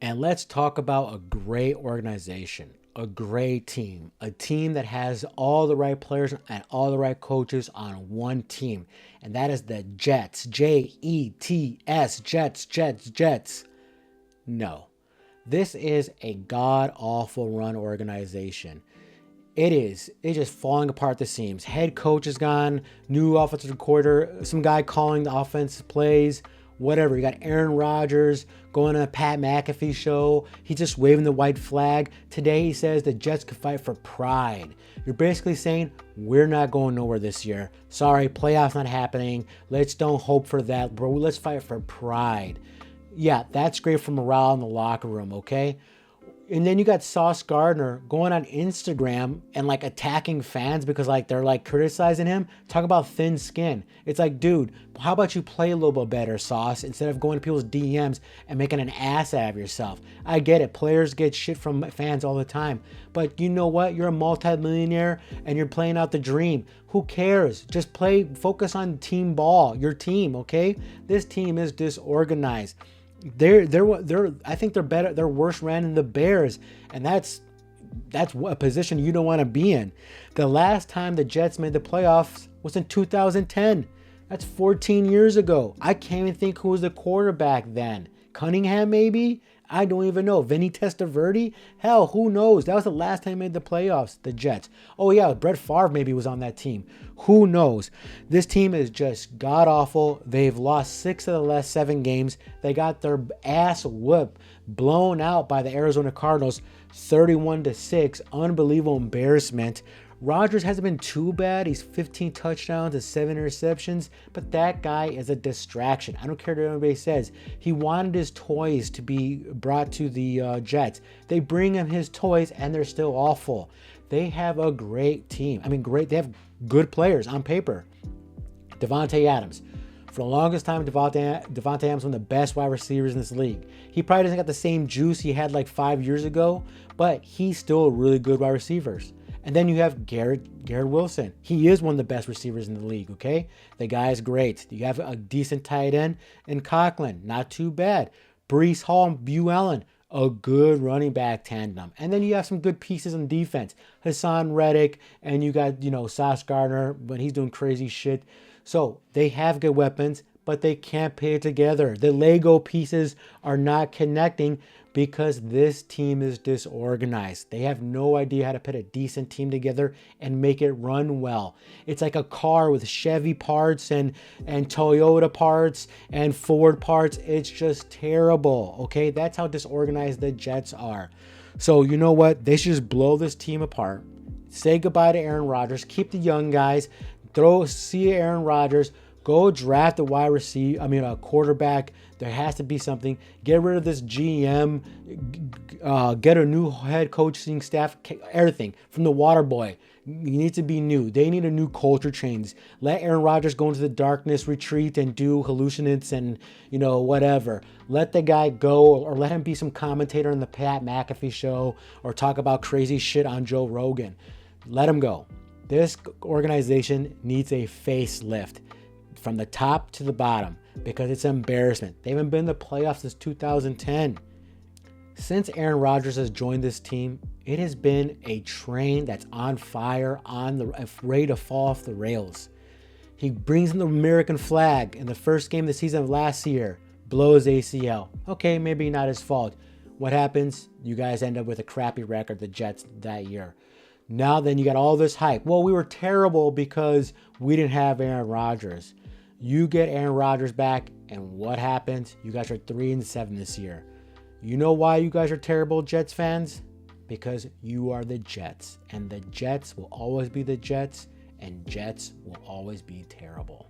And let's talk about a great organization, a great team, a team that has all the right players and all the right coaches on one team. And that is the Jets. Jets, Jets, Jets, Jets. No, this is a god awful run organization. It's just falling apart at the seams. Head coach is gone, new offensive coordinator, some guy calling the offensive plays, whatever. You got Aaron Rodgers going on a Pat McAfee show. He's just waving the white flag. Today he says the Jets could fight for pride. You're basically saying, we're not going nowhere this year. Sorry, playoffs not happening. Let's don't hope for that, bro. Let's fight for pride. Yeah, that's great for morale in the locker room, okay? And then you got Sauce Gardner going on Instagram and like attacking fans because like they're like criticizing him. Talk about thin skin. It's like, dude, how about you play a little bit better, Sauce, instead of going to people's DMs and making an ass out of yourself. I get it. Players get shit from fans all the time. But you know what? You're a multimillionaire and you're playing out the dream. Who cares? Just focus on team ball, your team, okay? This team is disorganized. I think they're better. They're worse ran than the Bears, and that's a position you don't want to be in. The last time the Jets made the playoffs was in 2010. That's 14 years ago. I can't even think who was the quarterback then. Cunningham, maybe? I don't even know. Vinny Testaverde? Hell, who knows? That was the last time they made the playoffs, the Jets. Oh, yeah, Brett Favre maybe was on that team. Who knows? This team is just god-awful. They've lost 6 of the last 7 games. They got their ass whooped, blown out by the Arizona Cardinals, 31-6. Unbelievable embarrassment. Rodgers hasn't been too bad. He's 15 touchdowns and 7 interceptions, but that guy is a distraction. I don't care what anybody says. He wanted his toys to be brought to the Jets. They bring him his toys, and they're still awful. They have a great team. I mean, great. They have good players on paper. Davante Adams. For the longest time, Davante Adams was one of the best wide receivers in this league. He probably doesn't got the same juice he had like 5 years ago, but he's still a really good wide receiver. And then you have Garrett Wilson. He is one of the best receivers in the league, okay? The guy is great. You have a decent tight end in Conklin. Not too bad. Breece Hall and Bew Allen, a good running back tandem. And then you have some good pieces on defense. Hassan Reddick, and you got, Sauce Gardner, but he's doing crazy shit. So they have good weapons, but they can't put it together. The Lego pieces are not connecting because this team is disorganized. They have no idea how to put a decent team together and make it run well. It's like a car with Chevy parts and Toyota parts and Ford parts. It's just terrible, okay? That's how disorganized the Jets are. So you know what? They should just blow this team apart. Say goodbye to Aaron Rodgers. Keep the young guys. See Aaron Rodgers. Go draft a quarterback. There has to be something. Get rid of this GM. Get a new head coaching staff. Everything from the water boy. You need to be new. They need a new culture change. Let Aaron Rodgers go into the darkness retreat and do hallucinates and whatever. Let the guy go, or let him be some commentator on the Pat McAfee show, or talk about crazy shit on Joe Rogan. Let him go. This organization needs a facelift from the top to the bottom because it's an embarrassment. They haven't been in the playoffs since 2010. Since Aaron Rodgers has joined this team, it has been a train that's on fire, ready to fall off the rails. He brings in the American flag in the first game of the season of last year, blows ACL. Okay, maybe not his fault. What happens? You guys end up with a crappy record, the Jets, that year. Now then you got all this hype. Well, we were terrible because we didn't have Aaron Rodgers. You get Aaron Rodgers back, and what happens? You guys are 3-7 this year. You know why you guys are terrible, Jets fans? Because you are the Jets, and the Jets will always be the Jets, and Jets will always be terrible.